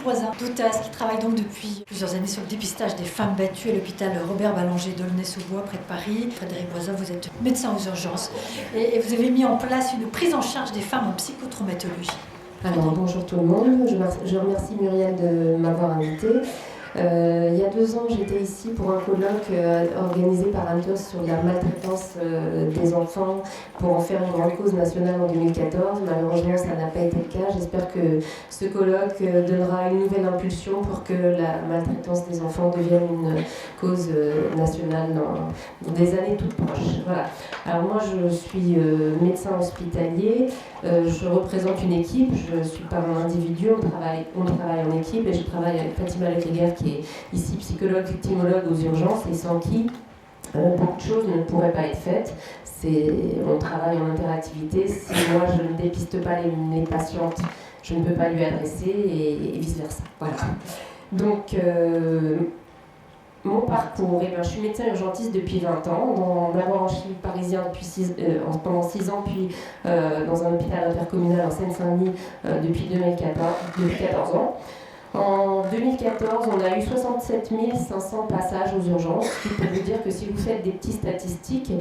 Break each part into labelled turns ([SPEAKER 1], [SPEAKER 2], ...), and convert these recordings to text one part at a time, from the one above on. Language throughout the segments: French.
[SPEAKER 1] Poisin d'Outas, qui travaille donc depuis plusieurs années sur le dépistage des femmes battues à l'hôpital Robert Ballanger d'Aulnay-sous-Bois, près de Paris. Frédéric Poisin, vous êtes médecin aux urgences et vous avez mis en place une prise en charge des femmes en psychotraumatologie.
[SPEAKER 2] Alors, bonjour tout le monde, je remercie Muriel de m'avoir invitée. Il y a 2 ans, j'étais ici pour un colloque organisé par Antos sur la maltraitance des enfants pour en faire une grande cause nationale en 2014. Malheureusement, ça n'a pas été le cas. J'espère que ce colloque donnera une nouvelle impulsion pour que la maltraitance des enfants devienne une cause nationale dans des années toutes proches. Voilà. Alors moi, je suis médecin hospitalier. Je représente une équipe, je ne suis pas un individu, on travaille en équipe et je travaille avec Fatima Lecléguer qui est ici psychologue, victimologue aux urgences et sans qui beaucoup de choses ne pourraient pas être faites. On travaille en interactivité, si moi je ne dépiste pas les patientes, je ne peux pas lui adresser et vice versa. Voilà. Donc, mon parcours, je suis médecin urgentiste depuis 20 ans, d'abord en Chine parisien pendant 6 ans, puis dans un hôpital intercommunal en Seine-Saint-Denis depuis 14 ans. En 2014, on a eu 67 500 passages aux urgences, ce qui peut vous dire que si vous faites des petites statistiques,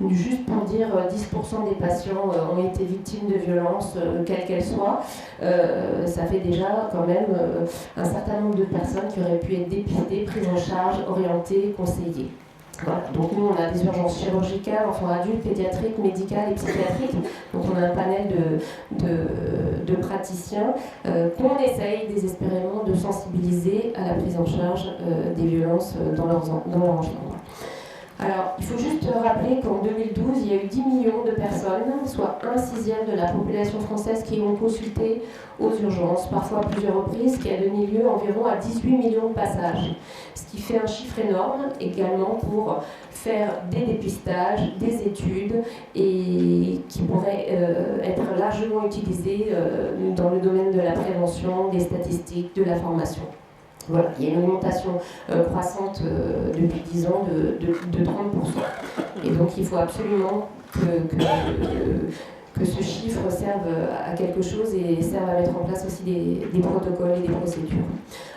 [SPEAKER 2] juste pour dire 10% des patients ont été victimes de violences, quelles qu'elles soient, ça fait déjà quand même un certain nombre de personnes qui auraient pu être dépistées, prises en charge, orientées, conseillées. Voilà. Donc nous, on a des urgences chirurgicales, enfants adultes, pédiatriques, médicales et psychiatriques. Donc on a un panel de praticiens qu'on essaye désespérément de sensibiliser à la prise en charge des violences dans leur environnement. Alors, il faut juste rappeler qu'en 2012, il y a eu 10 millions de personnes, soit 1/6 de la population française qui ont consulté aux urgences, parfois à plusieurs reprises, qui a donné lieu environ à 18 millions de passages. Ce qui fait un chiffre énorme également pour faire des dépistages, des études et qui pourraient être largement utilisés dans le domaine de la prévention, des statistiques, de la formation. Voilà, il y a une augmentation croissante depuis 10 ans de 30%. Et donc il faut absolument que ce chiffre serve à quelque chose et serve à mettre en place aussi des protocoles et des procédures.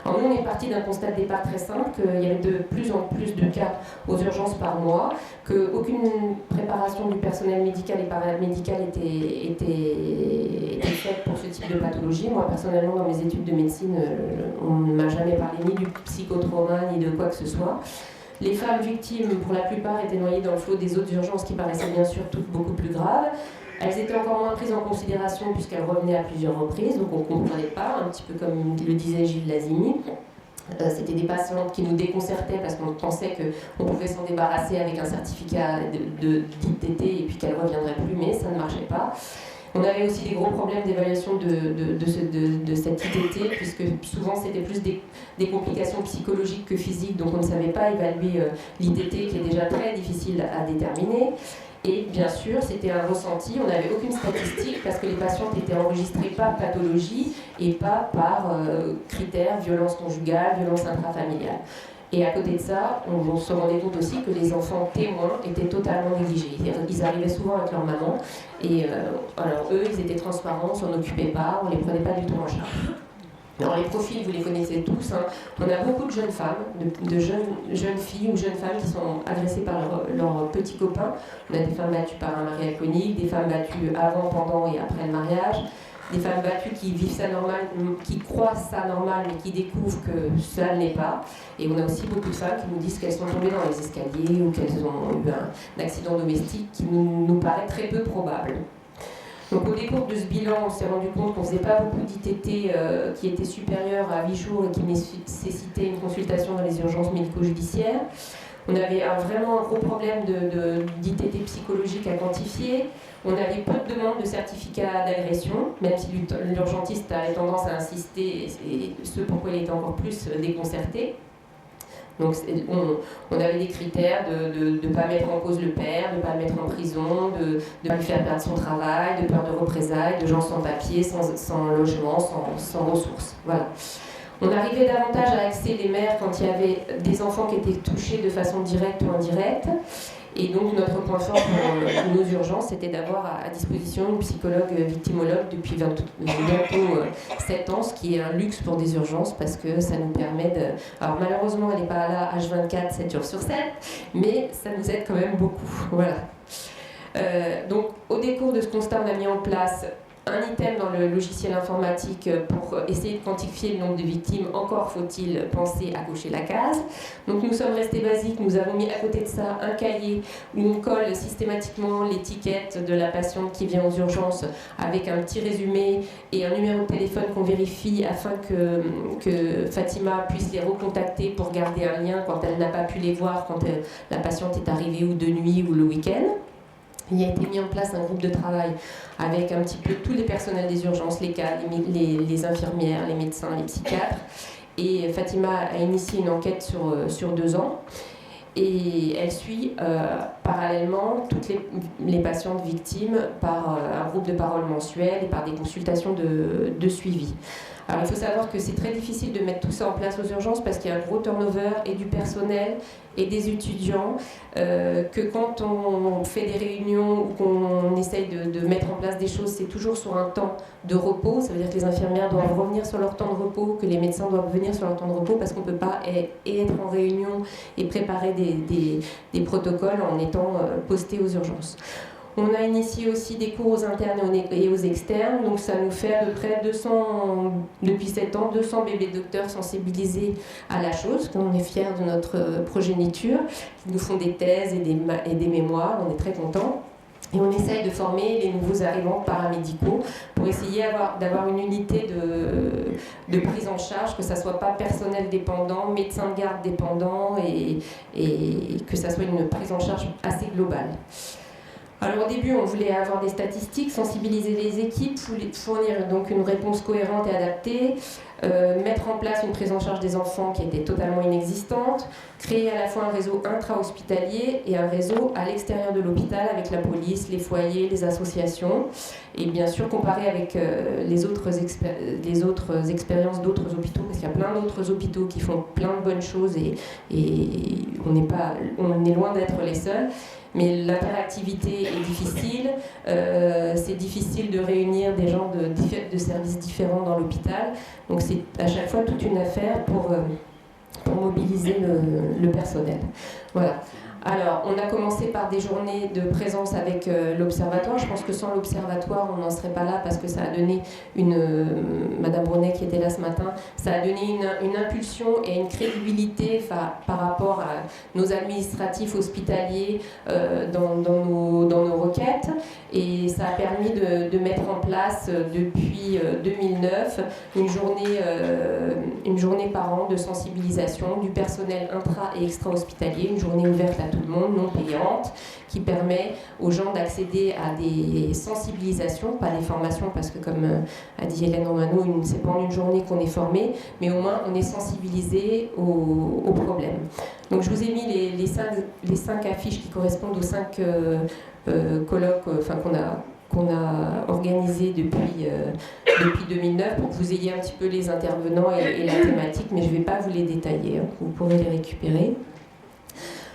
[SPEAKER 2] Alors nous, on est parti d'un constat de départ très simple, qu'il y avait de plus en plus de cas aux urgences par mois, qu'aucune préparation du personnel médical et paramédical était faite pour ce type de pathologie. Moi, personnellement, dans mes études de médecine, on ne m'a jamais parlé ni du psychotrauma, ni de quoi que ce soit. Les femmes victimes, pour la plupart, étaient noyées dans le flot des autres urgences qui paraissaient bien sûr toutes beaucoup plus graves. Elles étaient encore moins prises en considération puisqu'elles revenaient à plusieurs reprises, donc on ne comprenait pas, un petit peu comme le disait Gilles Lazimi. C'était des patientes qui nous déconcertaient parce qu'on pensait qu'on pouvait s'en débarrasser avec un certificat d'ITT et puis qu'elles ne reviendraient plus, mais ça ne marchait pas. On avait aussi des gros problèmes d'évaluation de cette ITT, puisque souvent c'était plus des complications psychologiques que physiques, donc on ne savait pas évaluer l'ITT qui est déjà très difficile à déterminer. Et bien sûr, c'était un ressenti, on n'avait aucune statistique parce que les patientes étaient enregistrées par pathologie et pas par critères violence conjugale, violence intrafamiliale. Et à côté de ça, on se rendait compte aussi que les enfants témoins étaient totalement négligés. Ils arrivaient souvent avec leur maman et alors eux, ils étaient transparents, on s'en occupait pas, on les prenait pas du tout en charge. Alors les profils, vous les connaissez tous, hein. On a beaucoup de jeunes femmes, de jeunes filles ou jeunes femmes qui sont agressées par leurs petits copains. On a des femmes battues par un mari alcoolique, des femmes battues avant, pendant et après le mariage, des femmes battues qui vivent ça normal, qui croient ça normal mais qui découvrent que ça ne l'est pas. Et on a aussi beaucoup de femmes qui nous disent qu'elles sont tombées dans les escaliers ou qu'elles ont eu un accident domestique qui nous paraît très peu probable. Donc au décours de ce bilan, on s'est rendu compte qu'on ne faisait pas beaucoup d'ITT qui étaient supérieurs à 8 jours et qui nécessitaient une consultation dans les urgences médico-judiciaires. On avait vraiment un gros problème d'ITT psychologique à quantifier. On avait peu de demandes de certificats d'agression, même si l'urgentiste avait tendance à insister, et ce pourquoi il était encore plus déconcerté. Donc on avait des critères de ne pas mettre en cause le père, de ne pas le mettre en prison, de ne pas lui faire perdre son travail, de peur de représailles, de gens sans papier, sans logement, sans ressources. Voilà. On arrivait davantage à axer les mères quand il y avait des enfants qui étaient touchés de façon directe ou indirecte. Et donc notre point fort pour nos urgences, c'était d'avoir à disposition une psychologue victimologue depuis bientôt 7 ans, ce qui est un luxe pour des urgences parce que ça nous permet de... Alors malheureusement, elle n'est pas là H24, 7 jours sur 7, mais ça nous aide quand même beaucoup. Voilà. Donc au décours de ce constat, on a mis en place un item dans le logiciel informatique pour essayer de quantifier le nombre de victimes. Encore faut-il penser à cocher la case. Donc nous sommes restés basiques, nous avons mis à côté de ça un cahier où on colle systématiquement l'étiquette de la patiente qui vient aux urgences avec un petit résumé et un numéro de téléphone qu'on vérifie afin que Fatima puisse les recontacter pour garder un lien quand elle n'a pas pu les voir, quand la patiente est arrivée ou de nuit ou le week-end. Il a été mis en place un groupe de travail avec un petit peu tous les personnels des urgences, les cadres, les infirmières, les médecins, les psychiatres. Et Fatima a initié une enquête sur 2 ans. Et elle suit parallèlement toutes les patientes victimes par un groupe de parole mensuel et par des consultations de suivi. Alors il faut savoir que c'est très difficile de mettre tout ça en place aux urgences parce qu'il y a un gros turnover et du personnel et des étudiants, que quand on fait des réunions ou qu'on essaye de mettre en place des choses, c'est toujours sur un temps de repos. Ça veut dire que les infirmières doivent revenir sur leur temps de repos, que les médecins doivent venir sur leur temps de repos parce qu'on ne peut pas être en réunion et préparer des protocoles en étant postés aux urgences. On a initié aussi des cours aux internes et aux externes, donc ça nous fait à peu près 200, depuis 7 ans, 200 bébés docteurs sensibilisés à la chose, on est fiers de notre progéniture, qui nous font des thèses et des mémoires, on est très contents. Et on essaye de former les nouveaux arrivants paramédicaux pour essayer d'avoir une unité de prise en charge, que ça ne soit pas personnel dépendant, médecin de garde dépendant et que ça soit une prise en charge assez globale. Alors au début, on voulait avoir des statistiques, sensibiliser les équipes, fournir donc une réponse cohérente et adaptée, mettre en place une prise en charge des enfants qui était totalement inexistante, créer à la fois un réseau intra-hospitalier et un réseau à l'extérieur de l'hôpital avec la police, les foyers, les associations, et bien sûr comparer avec les autres expériences d'autres hôpitaux, parce qu'il y a plein d'autres hôpitaux qui font plein de bonnes choses et on est loin d'être les seuls. Mais l'interactivité est difficile, c'est difficile de réunir des gens de services différents dans l'hôpital, donc c'est à chaque fois toute une affaire pour mobiliser le personnel. Voilà. Alors, on a commencé par des journées de présence avec l'Observatoire. Je pense que sans l'Observatoire, on n'en serait pas là parce que ça a donné Madame Brunet qui était là ce matin, ça a donné une impulsion et une crédibilité par rapport à nos administratifs hospitaliers dans nos requêtes. Et ça a permis de mettre en place depuis 2009 une journée par an de sensibilisation du personnel intra- et extra-hospitalier, une journée ouverte à tout le monde, non payante, qui permet aux gens d'accéder à des sensibilisations, pas des formations, parce que comme a dit Hélène Romano, c'est pas en une journée qu'on est formé, mais au moins on est sensibilisé aux problèmes. Donc je vous ai mis les 5 affiches qui correspondent aux 5 colloques qu'on a organisé depuis 2009 pour que vous ayez un petit peu les intervenants et la thématique, mais je ne vais pas vous les détailler, hein, vous pourrez les récupérer.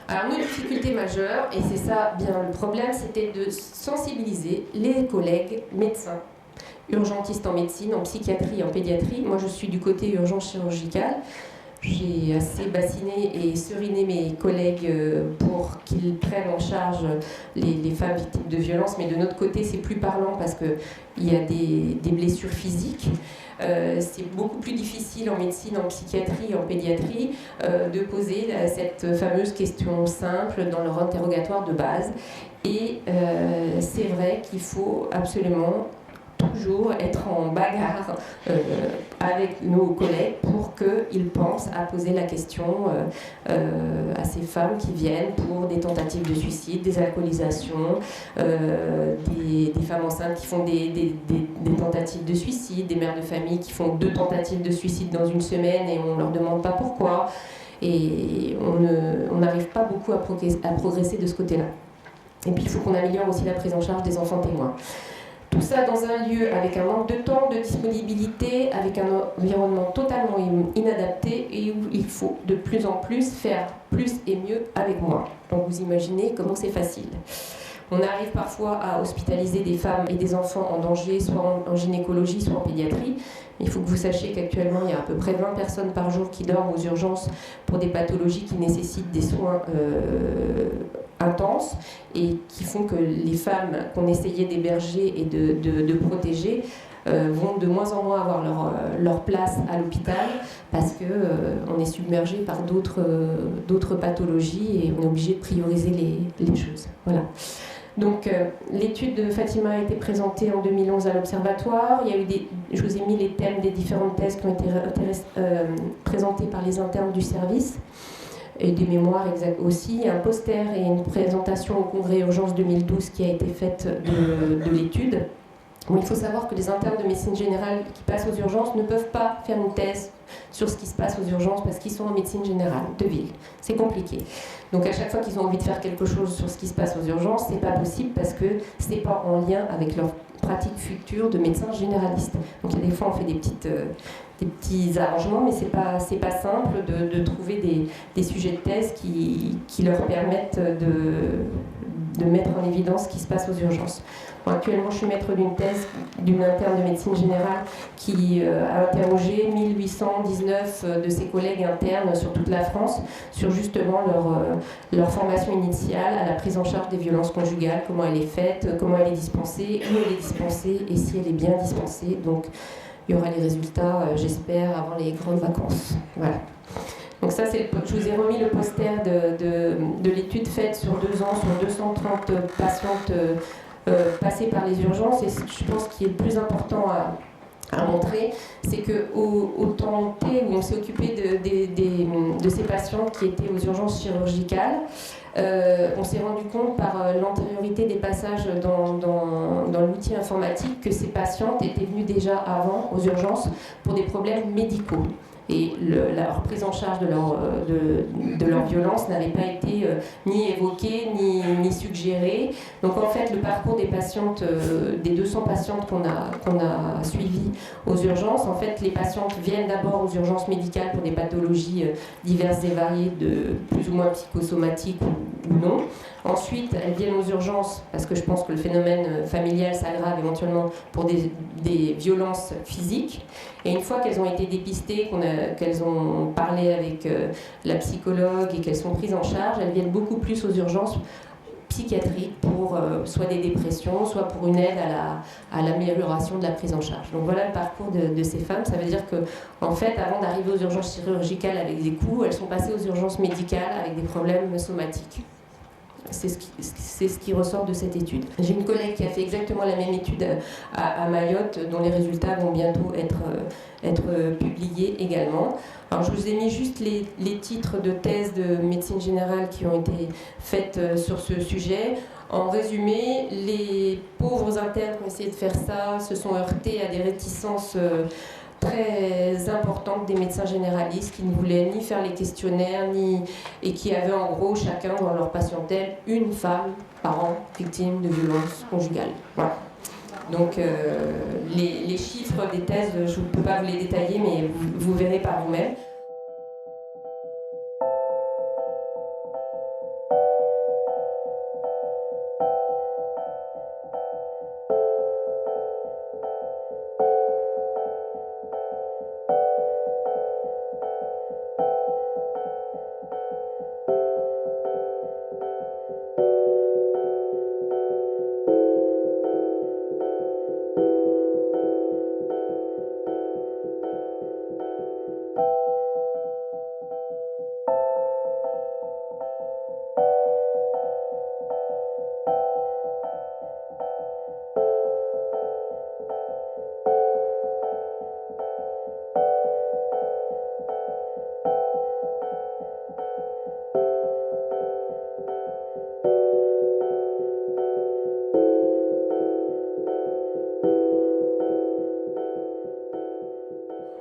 [SPEAKER 2] Alors nos difficultés majeures, et c'est ça bien le problème, c'était de sensibiliser les collègues médecins, urgentistes en médecine, en psychiatrie, en pédiatrie. Moi je suis du côté urgence chirurgicale. J'ai assez bassiné et seriné mes collègues pour qu'ils prennent en charge les femmes victimes de violences, mais de notre côté c'est plus parlant parce qu'il y a des blessures physiques. C'est beaucoup plus difficile en médecine, en psychiatrie, en pédiatrie de poser cette fameuse question simple dans leur interrogatoire de base. Et c'est vrai qu'il faut absolument toujours être en bagarre avec nos collègues pour qu'ils pensent à poser la question à ces femmes qui viennent pour des tentatives de suicide, des alcoolisations, des femmes enceintes qui font des tentatives de suicide, des mères de famille qui font 2 tentatives de suicide dans une semaine et on ne leur demande pas pourquoi. Et on n'arrive pas beaucoup à progresser de ce côté-là. Et puis il faut qu'on améliore aussi la prise en charge des enfants témoins. Tout ça dans un lieu avec un manque de temps, de disponibilité, avec un environnement totalement inadapté et où il faut de plus en plus faire plus et mieux avec moins. Donc vous imaginez comment c'est facile. On arrive parfois à hospitaliser des femmes et des enfants en danger, soit en gynécologie, soit en pédiatrie. Il faut que vous sachiez qu'actuellement, il y a à peu près 20 personnes par jour qui dorment aux urgences pour des pathologies qui nécessitent des soins intenses et qui font que les femmes qu'on essayait d'héberger et de protéger vont de moins en moins avoir leur place à l'hôpital parce qu'on est submergé par d'autres pathologies et on est obligé de prioriser les choses. Voilà. Donc, l'étude de Fatima a été présentée en 2011 à l'Observatoire. Il y a eu je vous ai mis les thèmes des différentes thèses qui ont été présentées par les internes du service et des mémoires aussi. Il y a un poster et une présentation au Congrès Urgence 2012 qui a été faite de l'étude. Bon, il faut savoir que les internes de médecine générale qui passent aux urgences ne peuvent pas faire une thèse sur ce qui se passe aux urgences parce qu'ils sont en médecine générale de ville. C'est compliqué. Donc à chaque fois qu'ils ont envie de faire quelque chose sur ce qui se passe aux urgences, c'est pas possible parce que c'est pas en lien avec leur pratique future de médecin généraliste. Donc il y a des fois on fait des petits arrangements, mais c'est pas simple de trouver des sujets de thèse qui leur permettent de mettre en évidence ce qui se passe aux urgences. Bon, actuellement, je suis maître d'une thèse d'une interne de médecine générale qui a interrogé 1819 de ses collègues internes sur toute la France sur justement leur formation initiale à la prise en charge des violences conjugales, comment elle est faite, comment elle est dispensée, où elle est dispensée et si elle est bien dispensée. Donc, il y aura les résultats, j'espère, avant les grandes vacances. Voilà. Donc ça, je vous ai remis le poster de l'étude faite sur 2 ans, sur 230 patientes passées par les urgences. Et je pense qu'il est le plus important à montrer, c'est qu'au temps T où on s'est occupé de ces patientes qui étaient aux urgences chirurgicales, on s'est rendu compte par l'antériorité des passages dans l'outil informatique que ces patientes étaient venues déjà avant aux urgences pour des problèmes médicaux. Et leur prise en charge de leur violence n'avait pas été ni évoquée, ni suggérée. Donc en fait, le parcours des patientes, des 200 patientes qu'on a suivies aux urgences, en fait, les patientes viennent d'abord aux urgences médicales pour des pathologies diverses et variées, de plus ou moins psychosomatiques ou non. Ensuite, elles viennent aux urgences parce que je pense que le phénomène familial s'aggrave éventuellement pour des violences physiques. Et une fois qu'elles ont été dépistées, qu'elles ont parlé avec la psychologue et qu'elles sont prises en charge, elles viennent beaucoup plus aux urgences psychiatriques pour soit des dépressions, soit pour une aide à l'amélioration de la prise en charge. Donc voilà le parcours de ces femmes. Ça veut dire qu'en fait, avant d'arriver aux urgences chirurgicales avec des coups, elles sont passées aux urgences médicales avec des problèmes somatiques. C'est ce qui ressort de cette étude. J'ai une collègue qui a fait exactement la même étude à Mayotte, dont les résultats vont bientôt être publiés également. Alors je vous ai mis juste les titres de thèses de médecine générale qui ont été faites sur ce sujet. En résumé, les pauvres internes qui ont essayé de faire ça se sont heurtés à des réticences très importante des médecins généralistes qui ne voulaient ni faire les questionnaires et qui avaient en gros chacun dans leur patientèle une femme par an victime de violences conjugales. Voilà. Donc les chiffres des thèses, je ne peux pas vous les détailler, mais vous verrez par vous-même.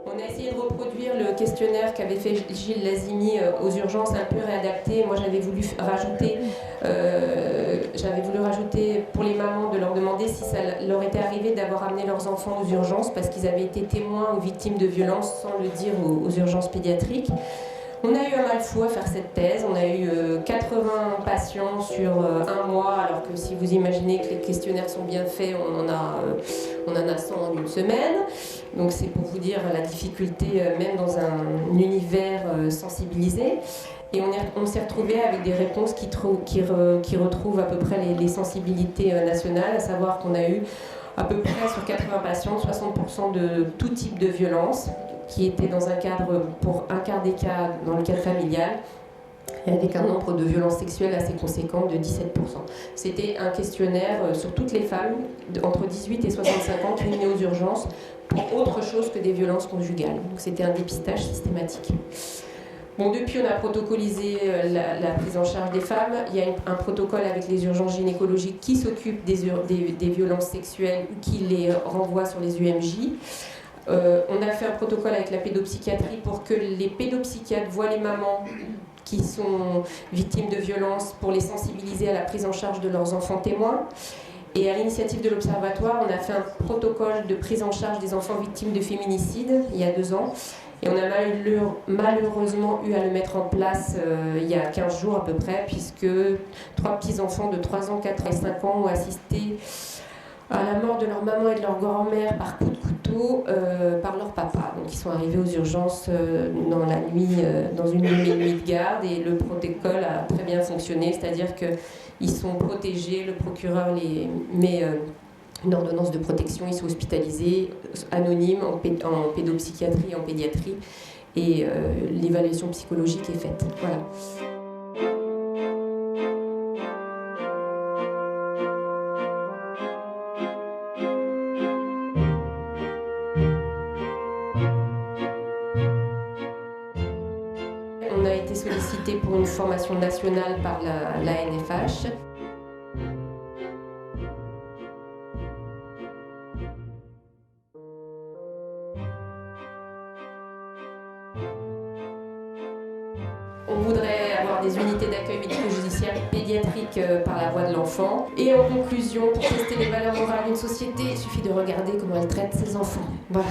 [SPEAKER 2] On a essayé de reproduire le questionnaire qu'avait fait Gilles Lazimi aux urgences, un peu réadapté. Moi, j'avais voulu rajouter pour les mamans de leur demander si ça leur était arrivé d'avoir amené leurs enfants aux urgences parce qu'ils avaient été témoins ou victimes de violences sans le dire aux urgences pédiatriques. On a eu un mal fou à faire cette thèse, on a eu 80 patients sur un mois, alors que si vous imaginez que les questionnaires sont bien faits, on en a 100 en une semaine. Donc c'est pour vous dire la difficulté, même dans un univers sensibilisé. Et on s'est retrouvé avec des réponses qui retrouvent à peu près les sensibilités nationales, à savoir qu'on a eu à peu près sur 80 patients, 60% de tout type de violence, qui était dans un cadre, pour un quart des cas, dans le cadre familial, et avec un nombre de violences sexuelles assez conséquent de 17%. C'était un questionnaire sur toutes les femmes entre 18 et 65 ans qui venaient aux urgences pour autre chose que des violences conjugales. Donc c'était un dépistage systématique. Bon, depuis, on a protocolisé la prise en charge des femmes. Il y a un protocole avec les urgences gynécologiques qui s'occupent des violences sexuelles ou qui les renvoient sur les UMJ. On a fait un protocole avec la pédopsychiatrie pour que les pédopsychiatres voient les mamans qui sont victimes de violences pour les sensibiliser à la prise en charge de leurs enfants témoins. Et à l'initiative de l'Observatoire, on a fait un protocole de prise en charge des enfants victimes de féminicide il y a 2 ans. Et on a malheureusement eu à le mettre en place il y a 15 jours à peu près, puisque 3 petits-enfants de 3 ans, 4 et 5 ans ont assisté à la mort de leur maman et de leur grand-mère par coup de couteau par leur papa. Donc ils sont arrivés aux urgences dans la nuit, dans une nuit de garde, et le protocole a très bien fonctionné, c'est-à-dire qu'ils sont protégés, le procureur les met une ordonnance de protection, ils sont hospitalisés, anonymes, en pédopsychiatrie, en pédiatrie, et l'évaluation psychologique est faite. Voilà. On a été sollicité pour une formation nationale par la NFH. On voudrait avoir des unités d'accueil médico-judiciaire pédiatrique par la voie de l'enfant. Et en conclusion, pour tester les valeurs morales d'une société, il suffit de regarder comment elle traite ses enfants. Voilà.